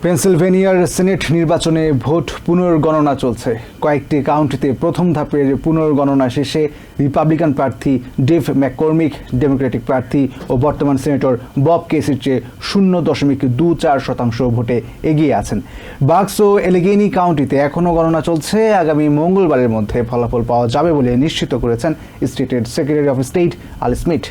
পেনসিলভেনিয়ার senate নির্বাচনে vote পুনর্গণনা চলছে। কয়েকটি কাউন্টিতে প্রথম ধাপের পুনর্গণনা শেষে রিপাবলিকান প্রার্থী ডেভ ম্যাককর্মিক ডেমোক্রেটিক প্রার্থী ও বর্তমান সিনেটর বব কেসির চেয়ে 0.24% ভোটে এগিয়ে আছেন। বাক্স ও এলেগেনি কাউন্টিতে এখনও গণনা চলছে। আগামী মঙ্গলবারের মধ্যে ফলাফল পাওয়া যাবে বলে নিশ্চিত করেছেন স্টেটের secretary of state Al Smith.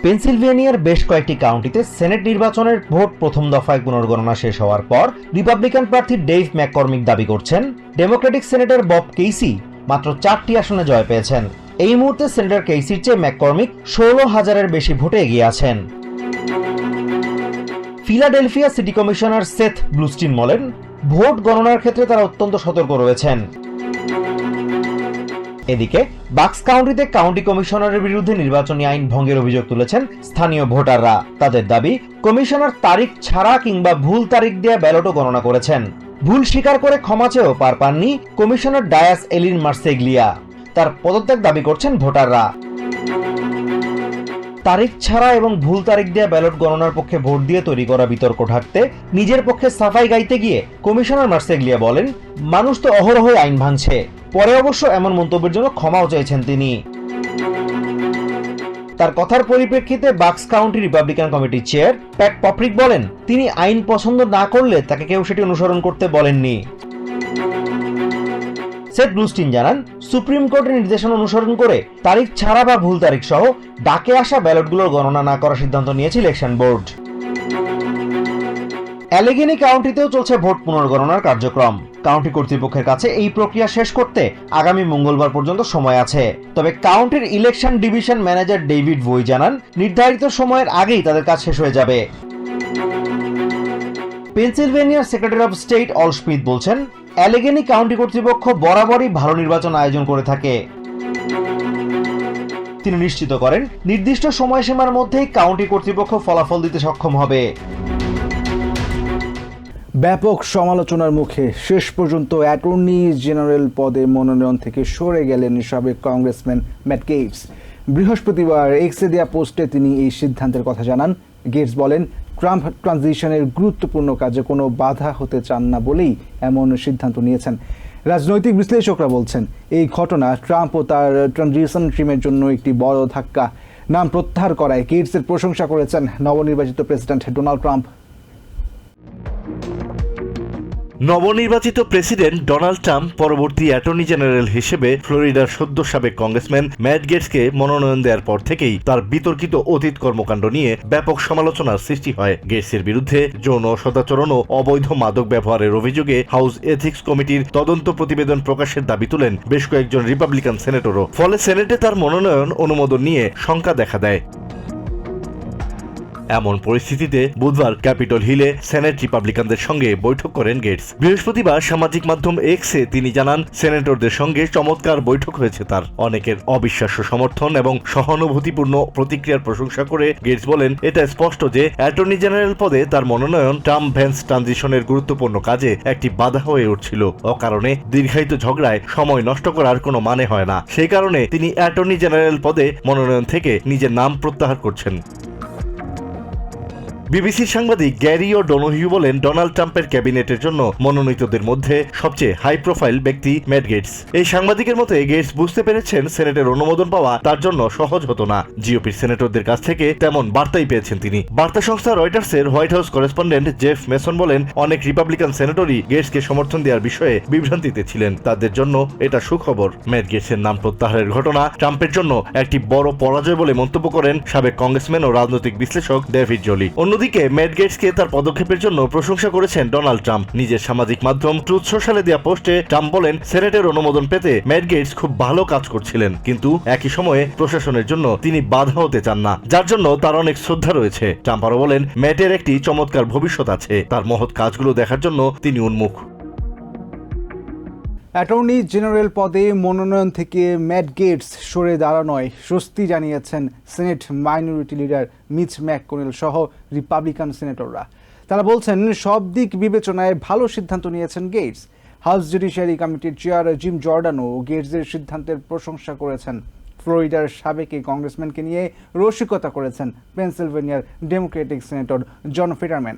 পেনসিলভেনিয়ার বেশ কয়েকটি কাউন্টিতে সেনেট নির্বাচনের ভোট প্রথম দফায় পুনর্গণনা শেষ হওয়ার পর রিপাবলিকান প্রার্থী ডেভ ম্যাককর্মিক দাবি করছেন ডেমোক্রেটিক সেনেটর বব কেইসি মাত্র 4টি আসনে জয় পেয়েছেন। এই মুহূর্তে সেনেটর কেইসির চেয়ে ম্যাককর্মিক 16,000-এর বেশি ভোটে এগিয়ে আছেন। ফিলাডেলফিয়া সিটি কমিশনার সেথ ব্লুস্টিন বলেন, ভোট গণনার ক্ষেত্রে তারা অত্যন্ত সতর্ক রয়েছেন। এদিকে বাক্স কাউন্টিতে কাউন্টি কমিশনারের বিরুদ্ধে নির্বাচনী আইন ভঙ্গের অভিযোগ তুলেছেন স্থানীয় ভোটাররা। তাদের দাবি, কমিশনার তারিখ ছাড়া কিংবা ভুল তারিখ দেয়া ব্যালটও গণনা করেছেন। ভুল স্বীকার করে ক্ষমা চেয়েও পার পাননি কমিশনার ডায়াস এলিন মার্সেগ্লিয়া। তার পদত্যাগ দাবি করছেন ভোটাররা। তারিখ ছাড়া এবং ভুল তারিখ দেয়া ব্যালট গণনার পক্ষে ভোট দিয়ে তৈরি করা বিতর্ক ঢাকতে নিজের পক্ষে সাফাই গাইতে গিয়ে কমিশনার মার্সেগ্লিয়া বলেন, মানুষ তো অহরহই আইন ভাঙছে। পরে অবশ্য এমন মন্তব্যের জন্য ক্ষমাও চাইছেন তিনি। তার কথার পরিপ্রেক্ষিতে বাক্স কাউন্টি রিপাবলিকান কমিটির চেয়ার প্যাট পপ্রিক বলেন, তিনি আইন পছন্দ না করলে তাকে কেউ সেটি অনুসরণ করতে বলেননি। সেথ ব্লুস্টিন জানান, সুপ্রিম কোর্টের নির্দেশনা অনুসরণ করে তারিখ ছাড়া বা ভুল তারিখ সহ ডাকে আসা ব্যালটগুলোর গণনা না করার সিদ্ধান্ত নিয়েছে ইলেকশন বোর্ড। অ্যালেগেনি কাউন্টিতেও চলছে ভোট পুনর্গণনার কার্যক্রম। কাউন্টি কর্তৃপক্ষের কাছে এই প্রক্রিয়া শেষ করতে আগামী মঙ্গলবার পর্যন্ত সময় আছে। তবে কাউন্টির election division manager David Voye জানান, নির্ধারিত সময়ের আগেই তাদের কাজ শেষ হয়ে যাবে। পেনসিলভেনিয়ার secretary of state Al Smith বলছেন, অ্যালেগেনি কাউন্টি কর্তৃপক্ষ বরাবরই ভালো নির্বাচন আয়োজন করে থাকে। তিনি নিশ্চিত করেন, নির্দিষ্ট সময়সীমার মধ্যেই কাউন্টি কর্তৃপক্ষ ফলাফল দিতে সক্ষম হবে। ব্যাপক সমালোচনার মুখে শেষ পর্যন্ত অ্যাটর্নি জেনারেল পদে মনোনয়ন থেকে সরে গেলেন সাবেক কংগ্রেসম্যান ম্যাট গেটস। বৃহস্পতিবার এক্সে দেয়া পোস্টে তিনি এই সিদ্ধান্তের কথা জানান। গেটস বলেন, ট্রাম্প ট্রানজিশনের গুরুত্বপূর্ণ কাজে কোনো বাধা হতে চান না বলেই এমন সিদ্ধান্ত নিয়েছেন। রাজনৈতিক বিশ্লেষকরা বলছেন, এই ঘটনা ট্রাম্প ও তার ট্রানজিশন টিমের জন্য একটি বড় ধাক্কা। নাম প্রত্যাহার করায় গেটসের প্রশংসা করেছেন নবনির্বাচিত প্রেসিডেন্ট ডোনাল্ড ট্রাম্প। নবনির্বাচিত প্রেসিডেন্ট ডোনাল্ড ট্রাম্প পরবর্তী অ্যাটর্নি জেনারেল হিসেবে ফ্লোরিডার সদ্য সাবেক কংগ্রেসম্যান ম্যাট গেটসকে মনোনয়ন দেওয়ার পর থেকেই তার বিতর্কিত অতীত কর্মকাণ্ড নিয়ে ব্যাপক সমালোচনার সৃষ্টি হয়। গেটসের বিরুদ্ধে যৌন সদাচরণ ও অবৈধ মাদক ব্যবহারের অভিযোগে হাউস এথিক্স কমিটির তদন্ত প্রতিবেদন প্রকাশের দাবি তুলেন বেশ কয়েকজন রিপাবলিকান সেনেটরও। ফলে সেনেটে তার মনোনয়ন অনুমোদন নিয়ে শঙ্কা দেখা দেয়। এমন পরিস্থিতিতে বুধবার ক্যাপিটল হিলে সেনেট রিপাবলিকানদের সঙ্গে বৈঠক করেন গেটস। বৃহস্পতিবার সামাজিক মাধ্যম এক্সে তিনি জানান, সেনেটরদের সঙ্গে চমৎকার বৈঠক হয়েছে তার। অনেকের অবিশ্বাস্য সমর্থন এবং সহানুভূতিপূর্ণ প্রতিক্রিয়ার প্রশংসা করে গেটস বলেন, এটা স্পষ্ট যে অ্যাটর্নি জেনারেল পদে তার মনোনয়ন ট্রাম্প ভ্যান্স ট্রানজিশনের গুরুত্বপূর্ণ কাজে একটি বাধা হয়ে উঠছিল। অকারণে দীর্ঘায়িত ঝগড়ায় সময় নষ্ট করার কোনো মানে হয় না। সেই কারণে তিনি অ্যাটর্নি জেনারেল পদে মনোনয়ন থেকে নিজের নাম প্রত্যাহার করছেন। বিবিসির সাংবাদিক গ্যারি ও ডোনোহিউ বলেন, ডোনাল্ড ট্রাম্পের ক্যাবিনেটের জন্য মনোনীতদের মধ্যে সবচেয়ে হাই প্রোফাইল ব্যক্তি ম্যাট গেটস। এই সাংবাদিকের মতে গেটস বুঝতে পেরেছেন সেনেটের অনুমোদন পাওয়া তার জন্য সহজ হতো না। জিওপির সেনেটরদের কাছ থেকে তেমন বার্তাই পেয়েছেন তিনি। বার্তা সংস্থা রয়টার্সের white house correspondent Jeff Mason বলেন, অনেক রিপাবলিকান সেনেটরই গেটসকে সমর্থন দেওয়ার বিষয়ে বিভ্রান্তিতে ছিলেন। তাদের জন্য এটা সুখবর। ম্যাট গেটসের নাম প্রত্যাহারের ঘটনা ট্রাম্পের জন্য একটি বড় পরাজয় বলে মন্তব্য করেন সাবেক কংগ্রেসম্যান ও রাজনৈতিক বিশ্লেষক ডেভিড জলি। অন্যদিকে ম্যাট গেটসকে তার পদক্ষেপের জন্য প্রশংসা করেছেন ডোনাল্ড ট্রাম্প। নিজের সামাজিক মাধ্যম ট্রুথ সোশ্যালে দেওয়া পোস্টে ট্রাম্প বলেন, সেনেটের অনুমোদন পেতে ম্যাট গেটস খুব ভালো কাজ করছিলেন, কিন্তু একই সময়ে প্রশাসনের জন্য তিনি বাধা হতে চান না, যার জন্য তার অনেক শ্রদ্ধা রয়েছে। ট্রাম্প আরও বলেন, ম্যাটের একটি চমৎকার ভবিষ্যৎ আছে, তার মহৎ কাজগুলো দেখার জন্য তিনি উন্মুখ। অ্যাটর্নি জেনারেল পদে মনোনয়ন থেকে ম্যাট গেটস সরে দাঁড়ানোয় স্বস্তি জানিয়েছেন Senate minority leader Mitch McConnell সহ রিপাবলিকান সেনেটররা। তারা বলছেন, সব দিক বিবেচনায় ভালো সিদ্ধান্ত নিয়েছেন গেটস। হাউস জুডিশিয়ারি কমিটির চেয়ার জিম জর্ডানও গেটসের সিদ্ধান্তের প্রশংসা করেছেন। ফ্লোরিডার সাবেক এই কংগ্রেসম্যানকে নিয়ে রসিকতা করেছেন পেনসিলভেনিয়ার ডেমোক্রেটিক সেনেটর জন ফেটারম্যান।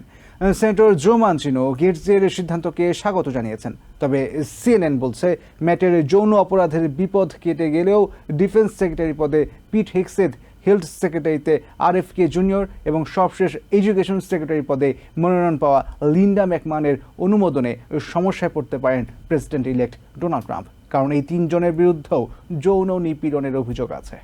সেনেটর জো মানচিনো গেটসের সিদ্ধান্তকে স্বাগত জানিয়েছেন। তবে সিএনএন বলছে ম্যাটের যৌন অপরাধের বিপদ কেটে গেলেও ডিফেন্স সেক্রেটারি পদে পিট হেগসেথ, হেলথ সেক্রেটারিতে RFK জুনিয়র এবং সবশেষ এডুকেশন সেক্রেটারি পদে মনোনয়ন পাওয়া লিন্ডা ম্যাকমানের অনুমোদনে সমস্যায় পড়তে পারেন প্রেসিডেন্ট ইলেক্ট ডোনাল্ড ট্রাম্প, কারণ এই তিনজনের বিরুদ্ধেও যৌন নিপীড়নের অভিযোগ আছে।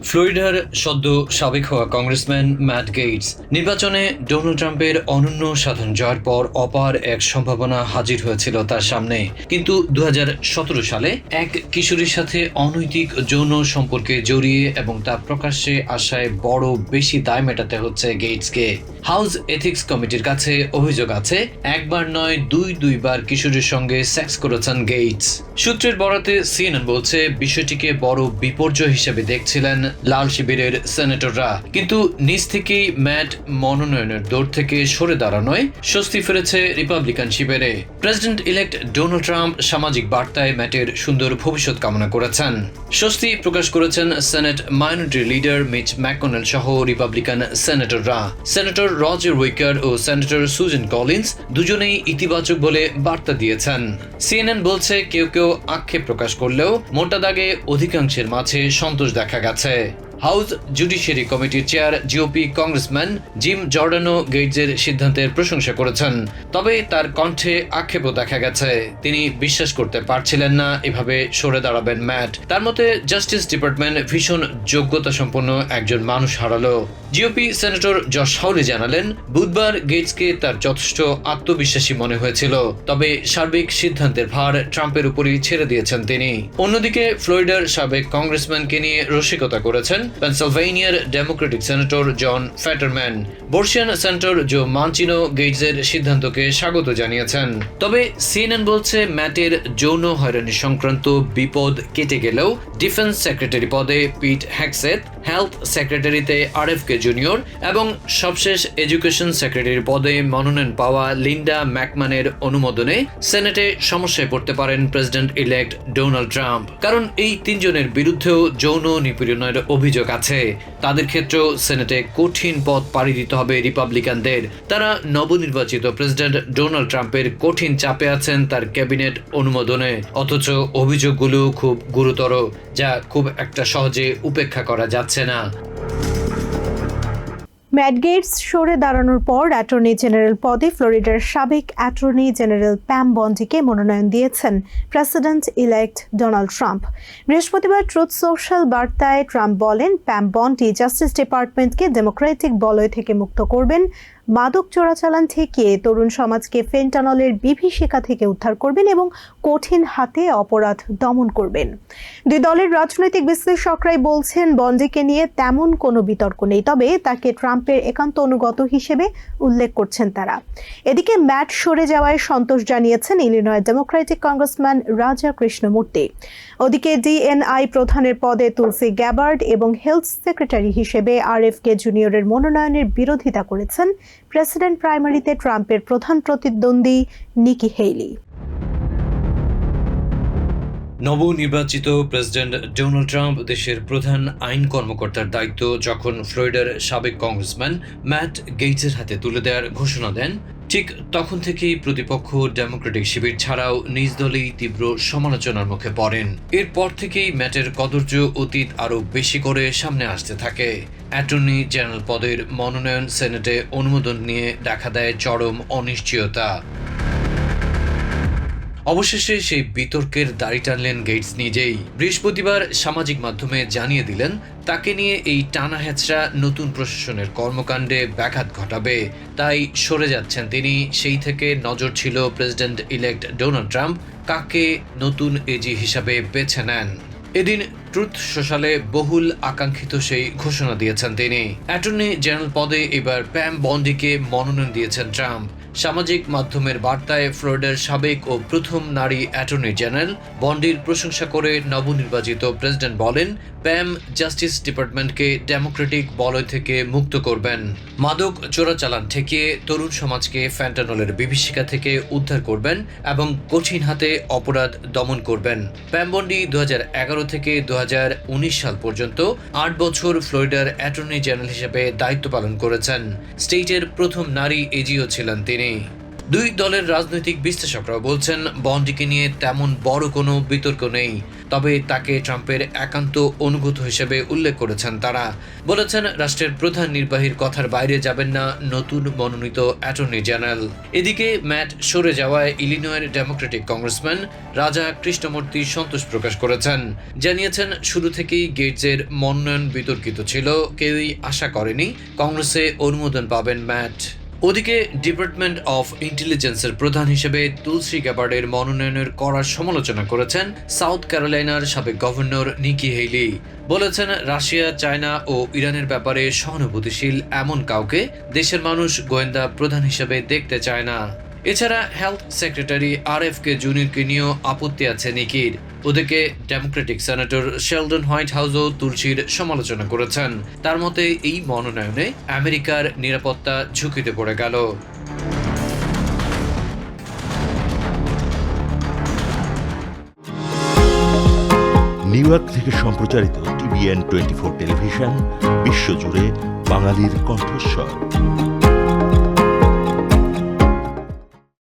ফ্লোরিডার সদ্য সাবেক হওয়া কংগ্রেসম্যান ম্যাট গেটস নির্বাচনে ডোনাল্ড ট্রাম্পের অনন্য সাধারণ জয়ের পর অপার এক সম্ভাবনা হাজির হয়েছিল তার সামনে। কিন্তু 2017 সালে এক কিশোরীর সাথে অনৈতিক যৌন সম্পর্কে জড়িয়ে এবং তা প্রকাশ্যে আসায় বড় বেশি দায় মেটাতে হচ্ছে গেটসকে। হাউস এথিক্স কমিটির কাছে অভিযোগ আছে একবার নয় দুইবার কিশোরীর সঙ্গে সেক্স করেছেন গেটস। সূত্রের বরাতে সিএনএন বলছে বিষয়টিকে বড় বিপর্যয় হিসেবে দেখছিলেন লাল শিবিরের সেনেটররা। কিন্তু নিজ থেকেই ম্যাট মনোনয়নের দৌড় থেকে সরে দাঁড়ানোয় স্বস্তি ফিরেছে রিপাবলিকান শিবিরে। প্রেসিডেন্ট ইলেক্ট ডোনাল্ড ট্রাম্প সামাজিক বার্তায় ম্যাটের সুন্দর ভবিষ্যৎ কামনা করেছেন। স্বস্তি প্রকাশ করেছেন Senate minority leader Mitch McConnell সহ রিপাবলিকান সেনেটররা। সেনেটর রজার উইকার ও সেনেটর সুজান কলিন্স দুজনেই ইতিবাচক বলে বার্তা দিয়েছেন। সিএনএন বলছে কেউ কেউ আক্ষেপ প্রকাশ করলেও মোটা দাগে অধিকাংশের মাঝে সন্তোষ দেখা গেছে। হাউস জুডিশিয়ারি কমিটির চেয়ার জিওপি কংগ্রেসম্যান জিম জর্ডানও গেটসের সিদ্ধান্তের প্রশংসা করেছেন। তবে তার কণ্ঠে আক্ষেপও দেখা গেছে। তিনি বিশ্বাস করতে পারছিলেন না এভাবে সরে দাঁড়াবেন ম্যাট। তার মতে জাস্টিস ডিপার্টমেন্ট ভীষণ যোগ্যতা সম্পন্ন একজন মানুষ হারালো। জিওপি সেনেটর জশ হাউলি জানালেন বুধবার গেটসকে তার যথেষ্ট আত্মবিশ্বাসী মনে হয়েছিল, তবে সার্বিক সিদ্ধান্তের ভার ট্রাম্পের উপরই ছেড়ে দিয়েছেন তিনি। অন্যদিকে ফ্লোরিডার সাবেক কংগ্রেসম্যানকে নিয়ে রসিকতা করেছেন পেনসিলভেনিয়ার ডেমোক্রেটিক সেনেটর জন ফেটারম্যান। বর্ষিয়ান সেনেটর জো মানচিনো গেটসের সিদ্ধান্তকে স্বাগত জানিয়েছেন। তবে সিএনএন বলছে ম্যাটের যৌন হয়রানি সংক্রান্ত বিপদ কেটে গেলেও ডিফেন্স সেক্রেটারি পদে পিট হেগসেথ, হেলথ সেক্রেটারিতে RFK জুনিয়র এবং সবশেষ এডুকেশন সেক্রেটারি পদে মনোনয়ন পাওয়া লিন্ডা ম্যাকমানের অনুমোদনে সেনেটে সমস্যায় পড়তে পারেন প্রেসিডেন্ট ইলেক্ট ডোনাল্ড ট্রাম্প। কারণ এই তিনজনের বিরুদ্ধেও যৌন নিপীড়নের অভিযোগ আছে। তাদের ক্ষেত্রেও সেনেটে কঠিন পথ পাড়ি দিতে হবে রিপাবলিকানদের। তারা নবনির্বাচিত প্রেসিডেন্ট ডোনাল্ড ট্রাম্পের কঠিন চাপে আছেন তার ক্যাবিনেট অনুমোদনে। অথচ অভিযোগগুলো খুব গুরুতর, যা খুব একটা সহজে উপেক্ষা করা যাচ্ছে না। ম্যাট গেটস সরে দাঁড়ানোর পর অ্যাটর্নি জেনারেল পদে ফ্লোরিডার সাবেক অ্যাটর্নি জেনারেল প্যাম বন্ডিকে মনোনয়ন দিয়েছেন প্রেসিডেন্ট ইলেক্ট ডোনাল্ড ট্রাম্প। বৃহস্পতিবার ট্রুথ সোশ্যাল বার্তায় ট্রাম্প বলেন প্যাম বন্ডি জাস্টিস ডিপার্টমেন্টকে ডেমোক্রেটিক বলয় থেকে মুক্ত করবেন, মাদক চোরাচালান থেকে তরুণ সমাজকে ফেন্টানলের বিভীষিকা থেকে উদ্ধার করবেন এবং কঠিন হাতে অপরাধ দমন করবেন। দুই দলের রাজনৈতিক বিশ্লেষকরাই বলছেন বন্ডিকে নিয়ে তেমন কোনো বিতর্ক নেই, তবে তাকে ট্রাম্পের একান্ত অনুগত হিসেবে উল্লেখ করছেন তারা। এদিকে ম্যাট সরে যাওয়ায় সন্তোষ জানিয়েছেন ইলিনয় ডেমোক্রেটিক কংগ্রেসম্যান রাজা কৃষ্ণমূর্তি। ওদিকে DNI প্রধানের পদে তুলসি গ্যাবার্ড এবং হেলথ সেক্রেটারি হিসেবে RFK জুনিয়রের মনোনয়নের বিরোধিতা করেছেন প্রেসিডেন্ট প্রাইমারিতে ট্রাম্পের প্রধান প্রতিদ্বন্দ্বী নিকি হেইলি। নবনির্বাচিত প্রেসিডেন্ট ডোনাল্ড ট্রাম্প দেশের প্রধান আইন কর্মকর্তার দায়িত্ব যখন ফ্লোরিডার সাবেক কংগ্রেসম্যান ম্যাট গেটসের হাতে তুলে দেওয়ার ঘোষণা দেন, ঠিক তখন থেকেই প্রতিপক্ষ ডেমোক্রেটিক শিবির ছাড়াও নিজ দলেই তীব্র সমালোচনার মুখে পড়েন। এরপর থেকেই ম্যাটের কদর্য অতীত আরও বেশি করে সামনে আসতে থাকে। অ্যাটর্নি জেনারেল পদের মনোনয়ন সেনেটে অনুমোদন নিয়ে দেখা দেয় চরম অনিশ্চয়তা। অবশেষে সেই বিতর্কের দাড়ি টানলেন গেটস নিজেই। বৃহস্পতিবার সামাজিক মাধ্যমে জানিয়ে দিলেন তাকে নিয়ে এই টানা হেঁচড়া নতুন প্রশাসনের কর্মকাণ্ডে ব্যাঘাত ঘটাবে, তাই সরে যাচ্ছেন তিনি। সেই থেকে নজর ছিল প্রেসিডেন্ট ইলেক্ট ডোনাল্ড ট্রাম্প কাকে নতুন এজি হিসাবে বেছে নেন। এদিন ট্রুথ সোশ্যালে বহুল আকাঙ্ক্ষিত সেই ঘোষণা দিয়েছেন তিনি। অ্যাটর্নি জেনারেল পদে এবার প্যাম বন্ডিকে মনোনয়ন দিয়েছেন ট্রাম্প। সামাজিক মাধ্যমের বার্তায় ফ্লোরিডার সাবেক ও প্রথম নারী অ্যাটর্নি জেনারেল বন্ডির প্রশংসা করে নবনির্বাচিত প্রেসিডেন্ট বলেন, প্যাম জাস্টিস ডিপার্টমেন্টকে ডেমোক্রেটিক বলয় থেকে মুক্ত করবেন, মাদক চোরাচালান ঠেকিয়ে তরুণ সমাজকে ফ্যান্টানলের বিভীষিকা থেকে উদ্ধার করবেন এবং কঠিন হাতে অপরাধ দমন করবেন। প্যাম বন্ডি 2011 থেকে 2019 সাল পর্যন্ত 8 বছর ফ্লোরিডার অ্যাটর্নি জেনারেল হিসেবে দায়িত্ব পালন করেছেন। স্টেটের প্রথম নারী এজিও ছিলেন তিনি। দুই দলের রাজনৈতিক বিশ্লেষকরাও বলছেন, বন্ডিকে নিয়ে তেমন বড় কোনো বিতর্ক নেই, তবে তাকে ট্রাম্পের একান্ত অনুগত হিসেবে উল্লেখ করেছেন তারা। বলেছেন, রাষ্ট্রের প্রধান নির্বাহীর কথার বাইরে যাবেন না নতুন মনোনীত অ্যাটর্নি জেনারেল। এদিকে ম্যাট সরে যাওয়ায় ইলিনয়ের ডেমোক্রেটিক কংগ্রেসম্যান রাজা কৃষ্ণমূর্তি সন্তোষ প্রকাশ করেছেন। জানিয়েছেন, শুরু থেকেই গেটসের মনোনয়ন বিতর্কিত ছিল, কেউই আশা করেনি কংগ্রেসে অনুমোদন পাবেন ম্যাট। ওদিকে ডিপার্টমেন্ট অফ ইন্টেলিজেন্সের প্রধান হিসেবে তুলসী গ্যাবার্ডের মনোনয়নের কড়া সমালোচনা করেছেন সাউথ ক্যারোলাইনার সাবেক গভর্নর নিকি হেইলি। বলেছেন, রাশিয়া, চায়না ও ইরানের ব্যাপারে সহানুভূতিশীল এমন কাউকে দেশের মানুষ গোয়েন্দা প্রধান হিসেবে দেখতে চায় না। এছাড়া হেলথ সেক্রেটারি RFK জুনিয়রকে নিয়েও আপত্তি আছে নিকির। ওদিকে ডেমোক্রেটিক সেনেটর শেলডন হোয়াইট হাউসও তুলসীর সমালোচনা করেছেন। তার মতে, এই মনোনয়নে আমেরিকার নিরাপত্তা ঝুঁকিতে পড়ে গেল। নিউ ইয়র্ক থেকে সম্প্রচারিত TVN 24 টেলিভিশন বিশ্বজুড়ে বাঙালির কণ্ঠস্বর।